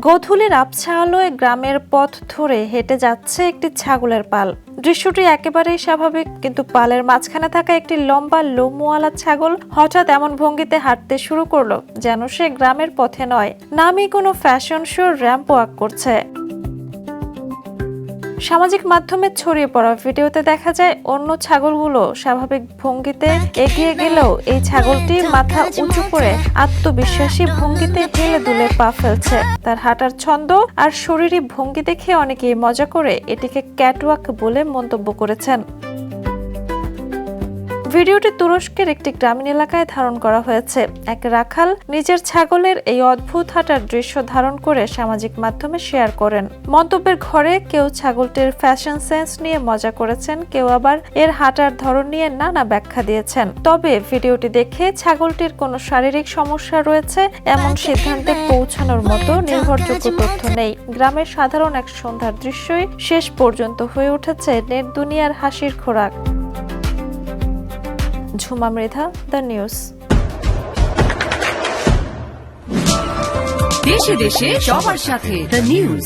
গোধূলির আবছা আলোয় গ্রামের পথ ধরে হেঁটে যাচ্ছে একটি ছাগলের পাল। দৃশ্যটি একেবারেই স্বাভাবিক, কিন্তু পালের মাঝখানে থাকা একটি লম্বা লোমওয়ালা ছাগল হঠাৎ এমন ভঙ্গিতে হাঁটতে শুরু করলো যেন সে গ্রামের পথে নয়, নামই কোনো ফ্যাশন শো র্যাম্প ওয়াক করছে। সামাজিক মাধ্যমে ছড়িয়ে পড়া ভিডিওতে দেখা যায় অন্য ছাগলগুলো স্বাভাবিক ভঙ্গিতে এগিয়ে গেলেও এই ছাগলটি মাথা উঁচু করে আত্মবিশ্বাসী ভঙ্গিতে হেলে দুলে পা ফেলছে। তার হাঁটার ছন্দ আর শরীরী ভঙ্গি দেখে অনেকেই মজা করে এটিকে ক্যাটওয়াক বলে মন্তব্য করেছেন। ভিডিওটি তুরস্কের একটি গ্রামীণ এলাকায় ধারণ করা হয়েছে। এক রাখাল নিজের ছাগলের এই অদ্ভুত হাঁটার দৃশ্য ধারণ করে সামাজিক মাধ্যমে শেয়ার করেন। মন্তব্যের ঘরে কেউ ছাগলটির ফ্যাশন সেন্স নিয়ে মজা করেছেন, কেউ আবার এর হাঁটার ধরন নিয়ে নানা ব্যাখ্যা দিয়েছেন। তবে ভিডিওটি দেখে ছাগলটির কোনো শারীরিক সমস্যা রয়েছে এমন সিদ্ধান্তে পৌঁছানোর মতো নির্ভরযোগ্য তথ্য নেই। গ্রামের সাধারণ এক সন্ধ্যার দৃশ্যই শেষ পর্যন্ত হয়ে উঠেছে নেট দুনিয়ার হাসির খোরাক। Jhuma Mridha, the news. দেশে দেশে সবার সাথে, দ্য নিউজ।